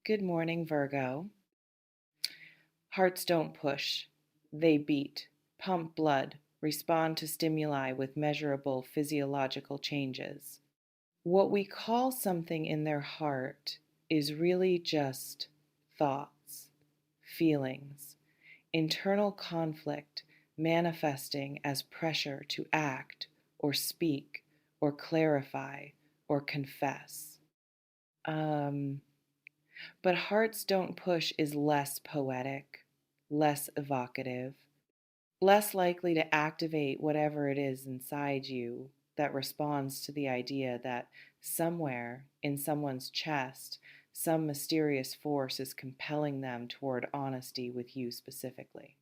Good morning, Virgo. Hearts don't push, they beat, pump blood, respond to stimuli with measurable physiological changes. What we call something in their heart is really just thoughts, feelings, internal conflict manifesting as pressure to act or speak or clarify or confess. Um, But Hearts Don't Push is less poetic, less evocative, less likely to activate whatever it is inside you that responds to the idea that somewhere in someone's chest, some mysterious force is compelling them toward honesty with you specifically.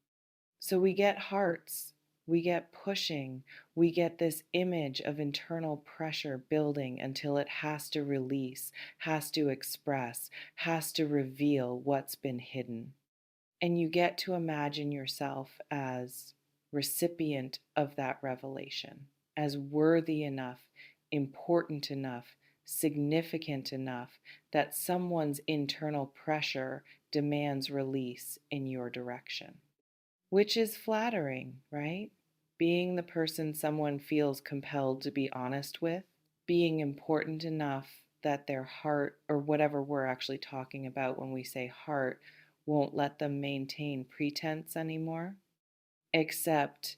So we get hearts, we get pushing, we get this image of internal pressure building until it has to release, has to express, has to reveal what's been hidden. And you get to imagine yourself as recipient of that revelation, as worthy enough, important enough, significant enough that someone's internal pressure demands release in your direction, which is flattering, right? Being the person someone feels compelled to be honest with, being important enough that their heart, or whatever we're actually talking about when we say heart, won't let them maintain pretense anymore. Except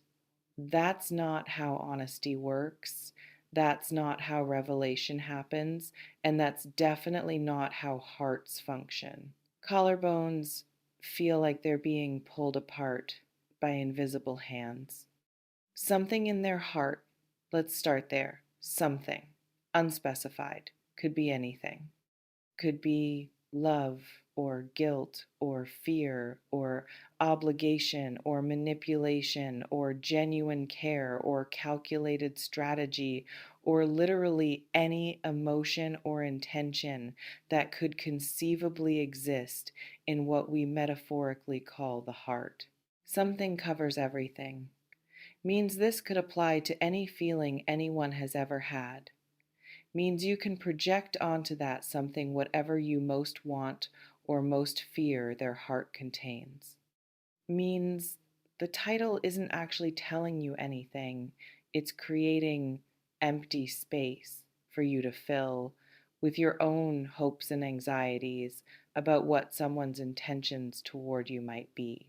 that's not how honesty works. That's not how revelation happens. And that's definitely not how hearts function. Collarbones feel like they're being pulled apart by invisible hands. Something in their heart, let's start there. Something, unspecified, could be anything. Could be love or guilt or fear or obligation or manipulation or genuine care or calculated strategy or literally any emotion or intention that could conceivably exist in what we metaphorically call the heart. Something covers everything means this could apply to any feeling anyone has ever had, means you can project onto that something whatever you most want or most fear their heart contains. Means the title isn't actually telling you anything, it's creating empty space for you to fill with your own hopes and anxieties about what someone's intentions toward you might be.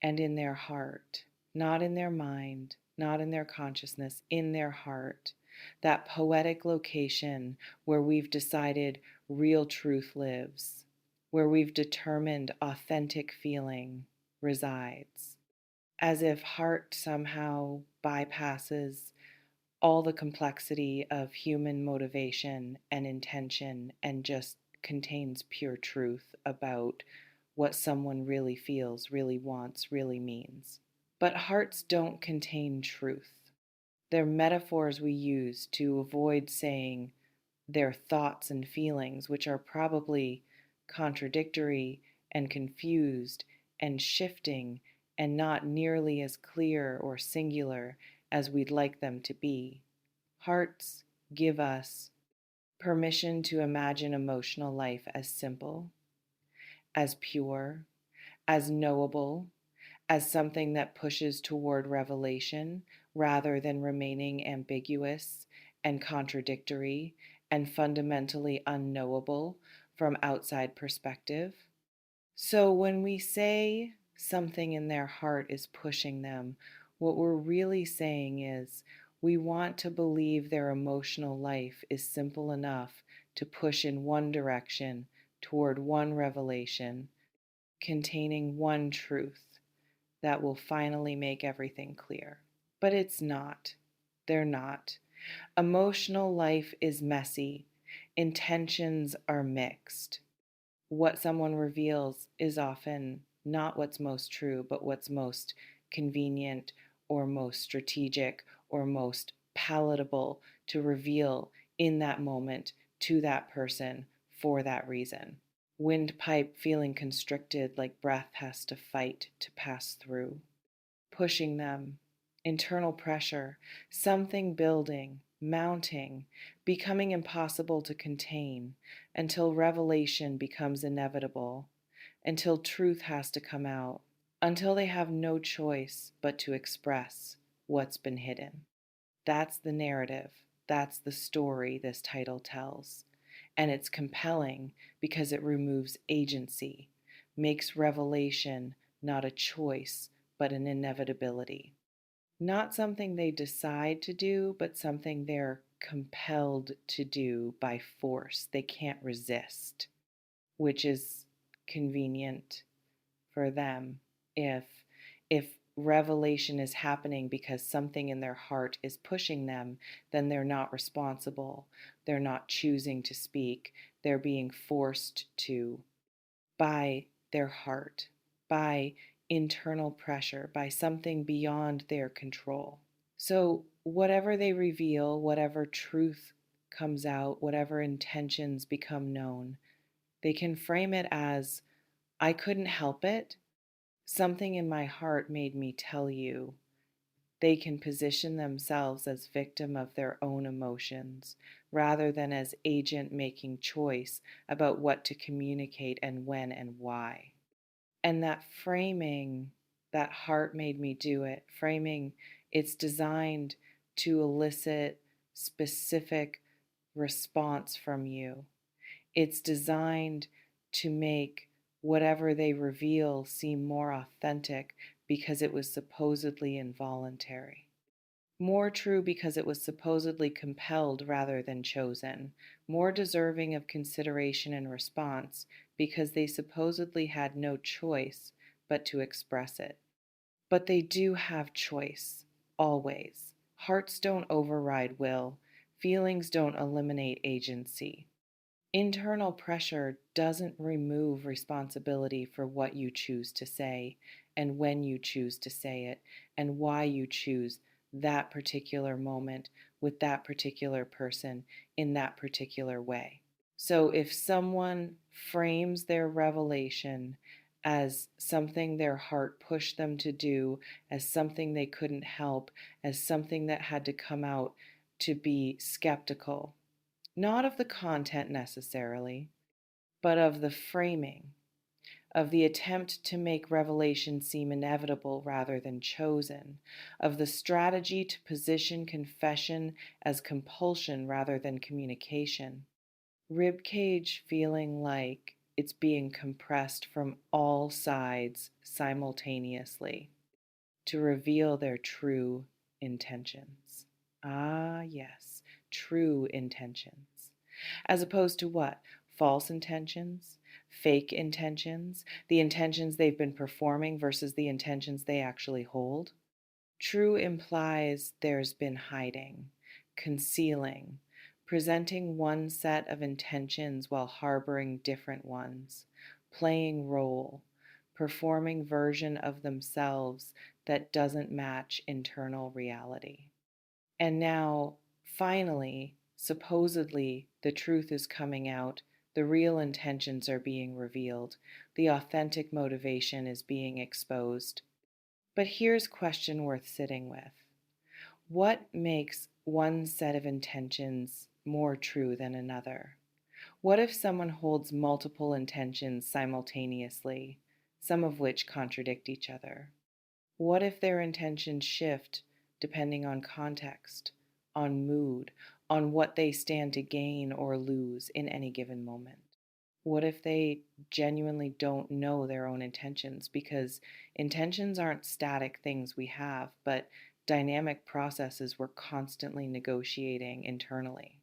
And in their heart, not in their mind, not in their consciousness, in their heart, that poetic location where we've decided real truth lives, where we've determined authentic feeling resides, as if heart somehow bypasses all the complexity of human motivation and intention and just contains pure truth about what someone really feels, really wants, really means. But hearts don't contain truth. They're metaphors we use to avoid saying their thoughts and feelings, which are probably contradictory and confused and shifting and not nearly as clear or singular as we'd like them to be. Hearts give us permission to imagine emotional life as simple, as pure, as knowable, as something that pushes toward revelation rather than remaining ambiguous and contradictory and fundamentally unknowable from outside perspective. So when we say something in their heart is pushing them, what we're really saying is we want to believe their emotional life is simple enough to push in one direction toward one revelation containing one truth that will finally make everything clear. But it's not. They're not. Emotional life is messy. Intentions are mixed. What someone reveals is often not what's most true, but what's most convenient or most strategic or most palatable to reveal in that moment to that person for that reason. Windpipe feeling constricted like breath has to fight to pass through. Pushing them, internal pressure, something building, mounting, becoming impossible to contain, until revelation becomes inevitable, until truth has to come out, until they have no choice but to express what's been hidden. That's the narrative. That's the story this title tells. And it's compelling because it removes agency, makes revelation not a choice, but an inevitability. Not something they decide to do, but something they're compelled to do by force. They can't resist, which is convenient for them if revelation is happening because something in their heart is pushing them, then they're not responsible. They're not choosing to speak. They're being forced to by their heart, by internal pressure, by something beyond their control. So, whatever they reveal, whatever truth comes out, whatever intentions become known, they can frame it as, I couldn't help it. Something in my heart made me tell you. They can position themselves as victim of their own emotions rather than as agent making choice about what to communicate and when and why. And that framing, that heart made me do it, framing, it's designed to elicit specific response from you. It's designed to make whatever they reveal seem more authentic because it was supposedly involuntary. More true because it was supposedly compelled rather than chosen. More deserving of consideration and response because they supposedly had no choice but to express it. But they do have choice, always. Hearts don't override will. Feelings don't eliminate agency. Internal pressure doesn't remove responsibility for what you choose to say and when you choose to say it and why you choose that particular moment with that particular person in that particular way. So if someone frames their revelation as something their heart pushed them to do, as something they couldn't help, as something that had to come out to be skeptical, not of the content necessarily, but of the framing, of the attempt to make revelation seem inevitable rather than chosen, of the strategy to position confession as compulsion rather than communication. Ribcage feeling like it's being compressed from all sides simultaneously to reveal their true intentions. Ah, yes, true intentions. As opposed to what? False intentions, fake intentions, the intentions they've been performing versus the intentions they actually hold. True implies there's been hiding, concealing, presenting one set of intentions while harboring different ones, playing role, performing version of themselves that doesn't match internal reality. And now, finally, supposedly, the truth is coming out, the real intentions are being revealed, the authentic motivation is being exposed. But here's a question worth sitting with. What makes one set of intentions more true than another? What if someone holds multiple intentions simultaneously, some of which contradict each other? What if their intentions shift depending on context, on mood, on what they stand to gain or lose in any given moment? What if they genuinely don't know their own intentions? Because intentions aren't static things we have, but dynamic processes we're constantly negotiating internally.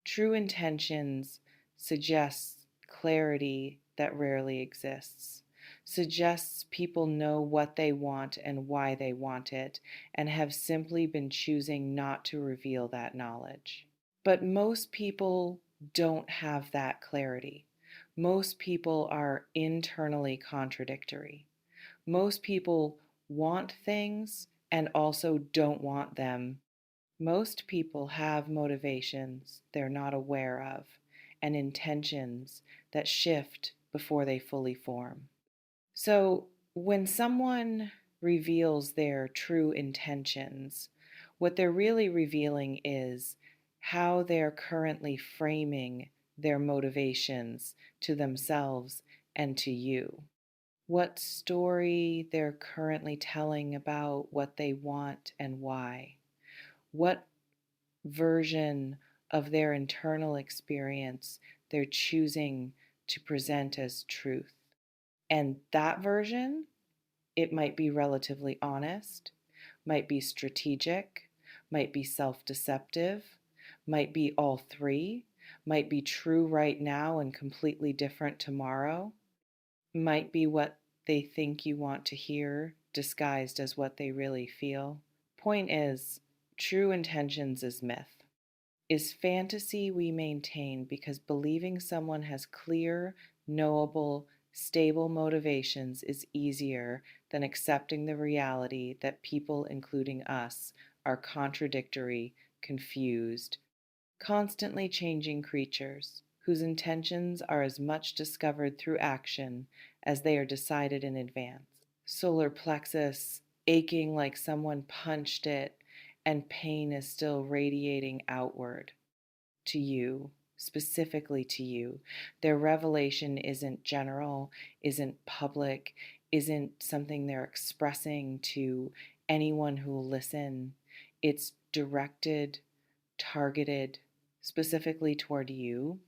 True intentions suggests clarity that rarely exists, suggests people know what they want and why they want it, and have simply been choosing not to reveal that knowledge. But most people don't have that clarity. Most people are internally contradictory. Most people want things and also don't want them. Most people have motivations they're not aware of and intentions that shift before they fully form. So, when someone reveals their true intentions, what they're really revealing is how they're currently framing their motivations to themselves and to you. What story they're currently telling about what they want and why. What version of their internal experience they're choosing to present as truth. And that version, it might be relatively honest, might be strategic, might be self deceptive, might be all three, might be true right now and completely different tomorrow, might be what they think you want to hear, disguised as what they really feel. Point is, true intentions is myth, is fantasy we maintain because believing someone has clear, knowable, stable motivations is easier than accepting the reality that people, including us, are contradictory, confused, constantly changing creatures whose intentions are as much discovered through action as they are decided in advance. Solar plexus aching like someone punched it, and pain is still radiating outward to you, specifically to you. Their revelation isn't general, isn't public, isn't something they're expressing to anyone who will listen. It's directed, targeted, specifically toward you,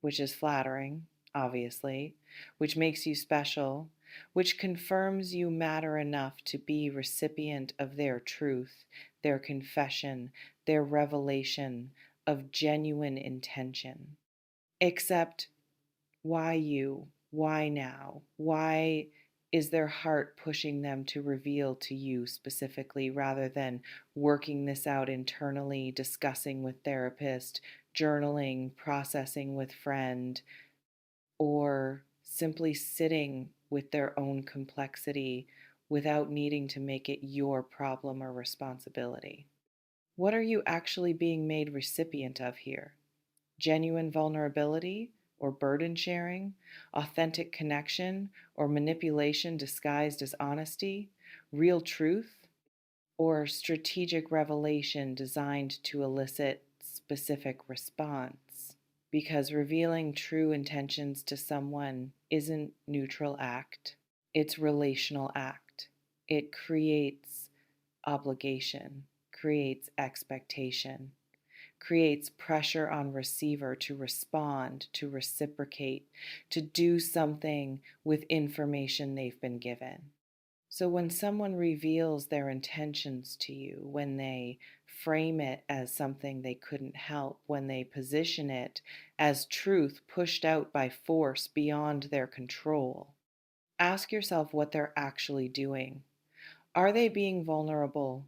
which is flattering, obviously, which makes you special, which confirms you matter enough to be recipient of their truth, their confession, their revelation of genuine intention. Except, why you? Why now? Why is their heart pushing them to reveal to you specifically rather than working this out internally, discussing with therapist, journaling, processing with friend, or simply sitting with their own complexity without needing to make it your problem or responsibility? What are you actually being made recipient of here? Genuine vulnerability or burden sharing, authentic connection or manipulation disguised as honesty, real truth, or strategic revelation designed to elicit specific response? Because revealing true intentions to someone isn't neutral act, it's relational act. It creates obligation, creates expectation, creates pressure on receiver to respond, to reciprocate, to do something with information they've been given. So when someone reveals their intentions to you, when they frame it as something they couldn't help, when they position it as truth pushed out by force beyond their control, ask yourself what they're actually doing. Are they being vulnerable,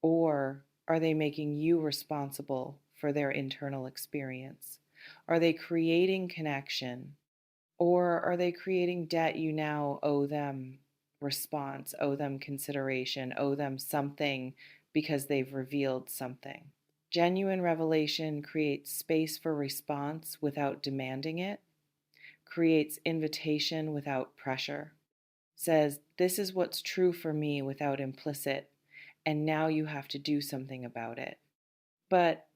or are they making you responsible for their internal experience? Are they creating connection, or are they creating debt you now owe them response, owe them consideration, owe them something because they've revealed something? Genuine revelation creates space for response without demanding it, creates invitation without pressure, says, this is what's true for me without implicit, and now you have to do something about it. But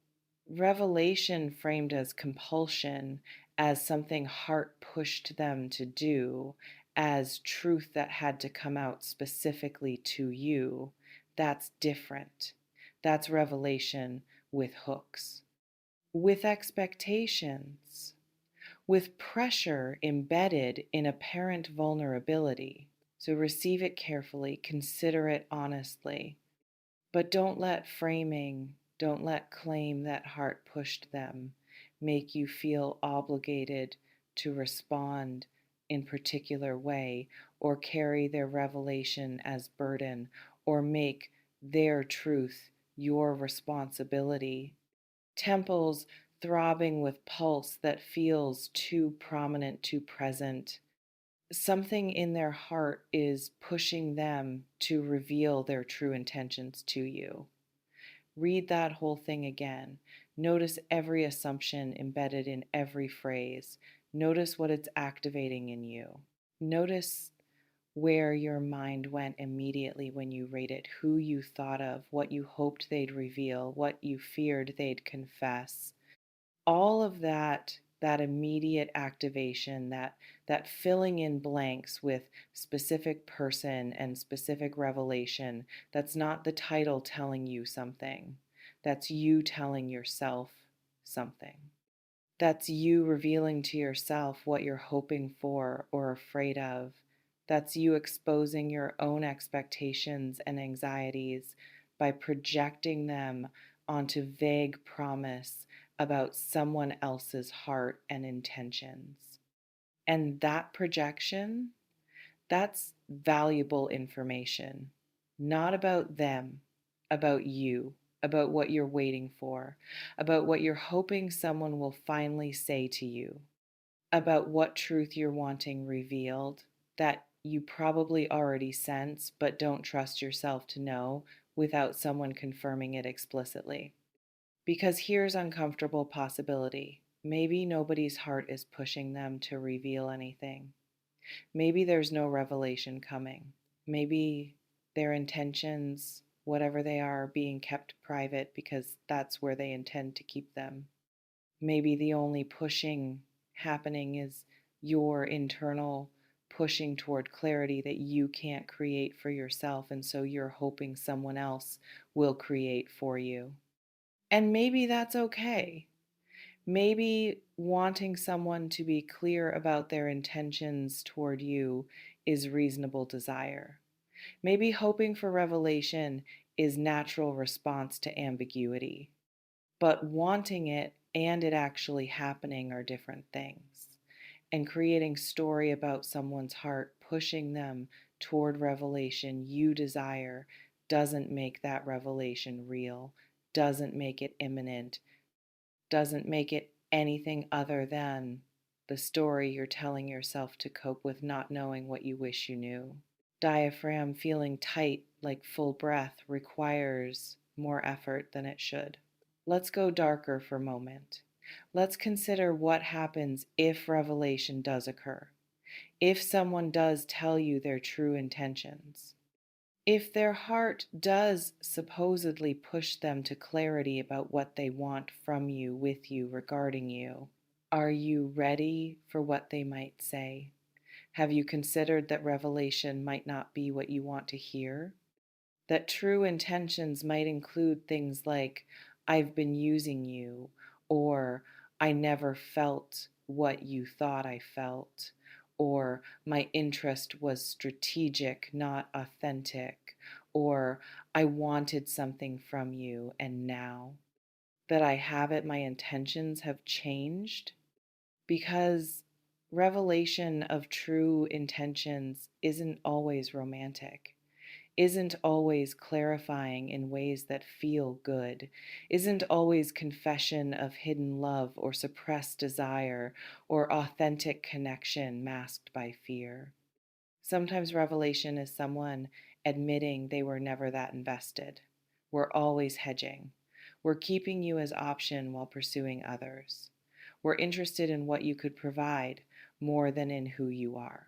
revelation framed as compulsion, as something heart pushed them to do, as truth that had to come out specifically to you, that's different. That's revelation with hooks, with expectations, with pressure embedded in apparent vulnerability. So receive it carefully, consider it honestly, but don't let framing, don't let claim that heart pushed them make you feel obligated to respond in particular way or carry their revelation as burden or make their truth your responsibility. Temples throbbing with pulse that feels too prominent, too present. Something in their heart is pushing them to reveal their true intentions to you. Read that whole thing again. Notice every assumption embedded in every phrase. Notice what it's activating in you. Notice where your mind went immediately when you read it, who you thought of, what you hoped they'd reveal, what you feared they'd confess. All of that that immediate activation, that filling in blanks with specific person and specific revelation. That's not the title telling you something. That's you telling yourself something. That's you revealing to yourself what you're hoping for or afraid of. That's you exposing your own expectations and anxieties by projecting them onto vague promise about someone else's heart and intentions. And that projection, that's valuable information, not about them, about you, about what you're waiting for, about what you're hoping someone will finally say to you, about what truth you're wanting revealed that you probably already sense but don't trust yourself to know without someone confirming it explicitly. Because here's uncomfortable possibility. Maybe nobody's heart is pushing them to reveal anything. Maybe there's no revelation coming. Maybe their intentions, whatever they are being kept private because that's where they intend to keep them. Maybe the only pushing happening is your internal pushing toward clarity that you can't create for yourself, and so you're hoping someone else will create for you. And maybe that's okay. Maybe wanting someone to be clear about their intentions toward you is reasonable desire. Maybe hoping for revelation is natural response to ambiguity. But wanting it and it actually happening are different things. And creating story about someone's heart, pushing them toward revelation you desire, doesn't make that revelation real, doesn't make it imminent, doesn't make it anything other than the story you're telling yourself to cope with not knowing what you wish you knew. Diaphragm feeling tight like full breath requires more effort than it should. Let's go darker for a moment. Let's consider what happens if revelation does occur. If someone does tell you their true intentions. If their heart does supposedly push them to clarity about what they want from you, with you, regarding you, are you ready for what they might say? Have you considered that revelation might not be what you want to hear? That true intentions might include things like, I've been using you, or I never felt what you thought I felt, or my interest was strategic, not authentic, or I wanted something from you and now that I have it, my intentions have changed. Because revelation of true intentions isn't always romantic, isn't always clarifying in ways that feel good, isn't always confession of hidden love or suppressed desire or authentic connection masked by fear. Sometimes revelation is someone admitting they were never that invested. We're always hedging. We're keeping you as option while pursuing others. We're interested in what you could provide more than in who you are.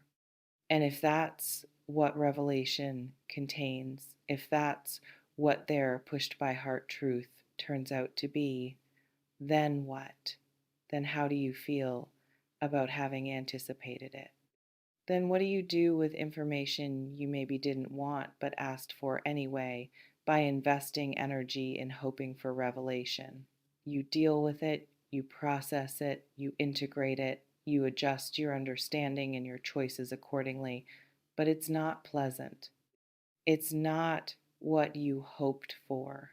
And if that's what revelation contains, if that's what their pushed by heart truth turns out to be, then what? Then how do you feel about having anticipated it? Then what do you do with information you maybe didn't want but asked for anyway by investing energy in hoping for revelation? You deal with it, you process it, you integrate it, you adjust your understanding and your choices accordingly, but it's not pleasant. It's not what you hoped for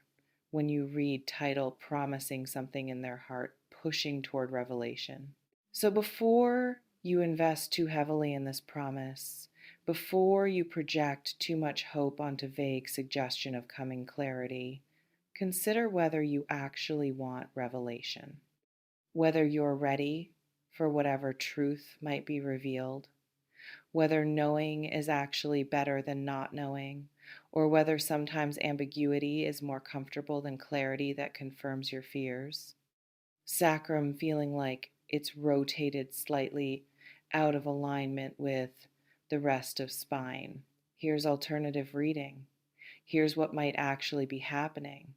when you read title promising something in their heart, pushing toward revelation. So before you invest too heavily in this promise, before you project too much hope onto vague suggestion of coming clarity, consider whether you actually want revelation, whether you're ready for whatever truth might be revealed, whether knowing is actually better than not knowing, or whether sometimes ambiguity is more comfortable than clarity that confirms your fears. Sacrum feeling like it's rotated slightly out of alignment with the rest of spine. Here's alternative reading. Here's what might actually be happening.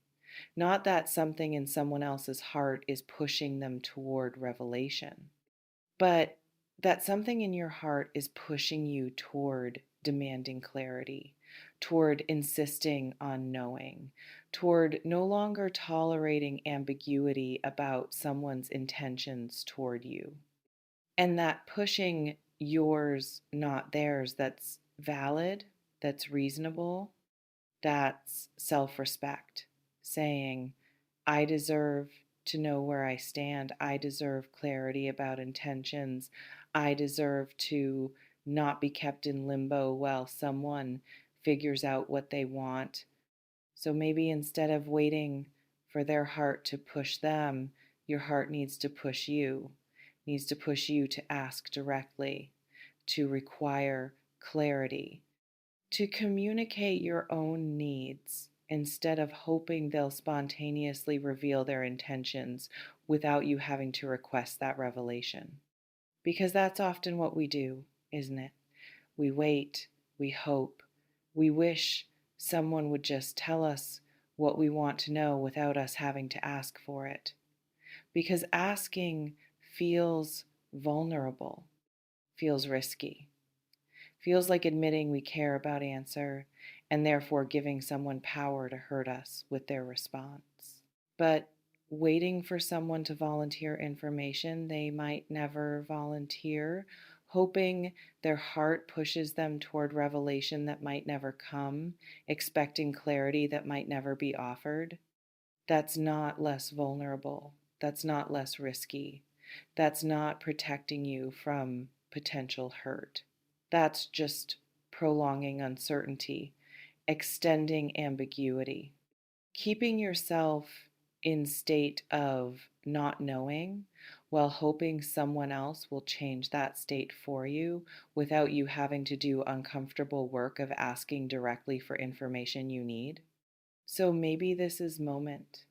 Not that something in someone else's heart is pushing them toward revelation. but that something in your heart is pushing you toward demanding clarity, toward insisting on knowing, toward no longer tolerating ambiguity about someone's intentions toward you. And that pushing yours, not theirs, that's valid, that's reasonable, that's self respect, saying, I deserve to know where I stand. I deserve clarity about intentions. I deserve to not be kept in limbo while someone figures out what they want. So maybe instead of waiting for their heart to push them, your heart needs to push you to ask directly, to require clarity, to communicate your own needs instead of hoping they'll spontaneously reveal their intentions without you having to request that revelation. Because that's often what we do, isn't it? We wait, we hope, we wish someone would just tell us what we want to know without us having to ask for it. Because asking feels vulnerable, feels risky, feels like admitting we care about answer and therefore giving someone power to hurt us with their response. But waiting for someone to volunteer information they might never volunteer, hoping their heart pushes them toward revelation that might never come, expecting clarity that might never be offered, that's not less vulnerable. That's not less risky. That's not protecting you from potential hurt. That's just prolonging uncertainty, extending ambiguity, keeping yourself in state of not knowing while hoping someone else will change that state for you without you having to do uncomfortable work of asking directly for information you need. So maybe this is moment.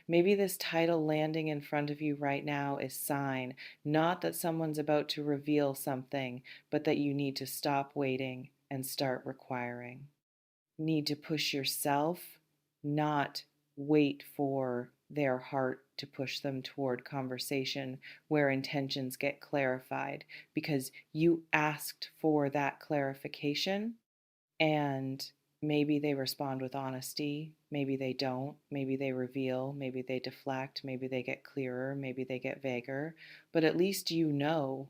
Maybe this title landing in front of you right now is sign, not that someone's about to reveal something, but that you need to stop waiting and start requiring. Need to push yourself, not wait for their heart to push them toward conversation where intentions get clarified because you asked for that clarification and maybe they respond with honesty, maybe they don't, maybe they reveal, maybe they deflect, maybe they get clearer, maybe they get vaguer, but at least you know,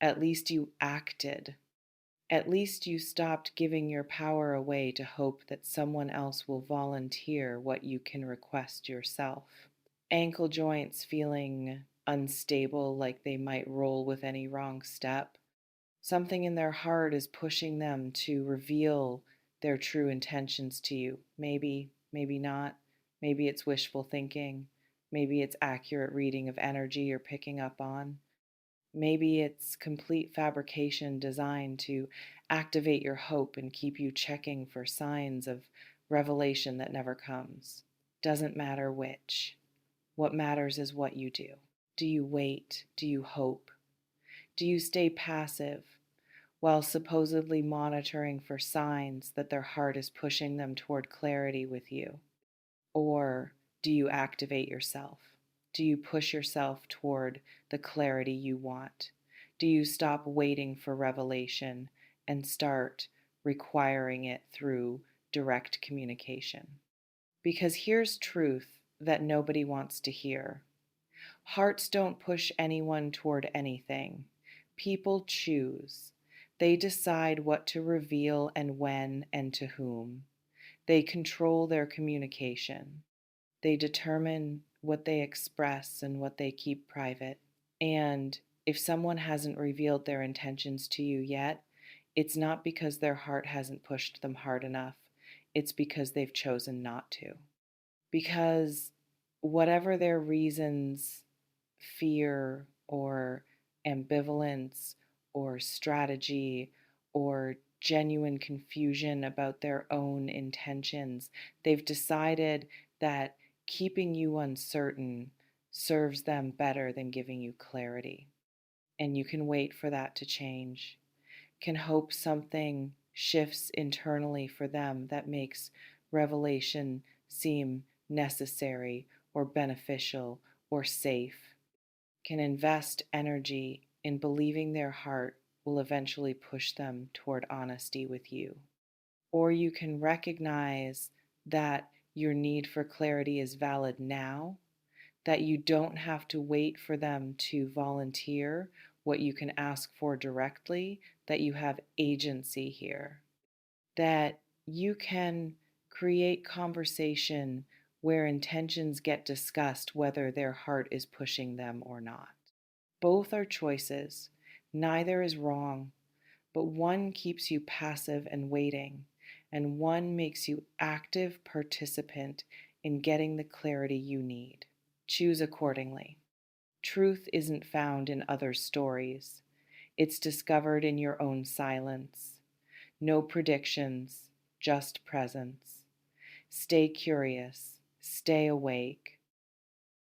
at least you acted. At least you stopped giving your power away to hope that someone else will volunteer what you can request yourself. Ankle joints feeling unstable, like they might roll with any wrong step. Something in their heart is pushing them to reveal their true intentions to you. Maybe, maybe not. Maybe it's wishful thinking. Maybe it's accurate reading of energy you're picking up on. Maybe it's complete fabrication designed to activate your hope and keep you checking for signs of revelation that never comes. Doesn't matter which. What matters is what you do. Do you wait? Do you hope? Do you stay passive while supposedly monitoring for signs that their heart is pushing them toward clarity with you? Or do you activate yourself? Do you push yourself toward the clarity you want? Do you stop waiting for revelation and start requiring it through direct communication? Because here's truth that nobody wants to hear. Hearts don't push anyone toward anything. People choose. They decide what to reveal and when and to whom. They control their communication. They determine what they express and what they keep private. And if someone hasn't revealed their intentions to you yet, it's not because their heart hasn't pushed them hard enough. It's because they've chosen not to. Because whatever their reasons, fear or ambivalence or strategy or genuine confusion about their own intentions, they've decided that keeping you uncertain serves them better than giving you clarity. And you can wait for that to change, can hope something shifts internally for them that makes revelation seem necessary or beneficial or safe, can invest energy in believing their heart will eventually push them toward honesty with you. Or you can recognize that your need for clarity is valid now, that you don't have to wait for them to volunteer what you can ask for directly, that you have agency here, that you can create conversation where intentions get discussed, whether their heart is pushing them or not. Both are choices, neither is wrong, but one keeps you passive and waiting, and one makes you active participant in getting the clarity you need. Choose accordingly. Truth isn't found in others' stories. It's discovered in your own silence. No predictions, just presence. Stay curious, stay awake,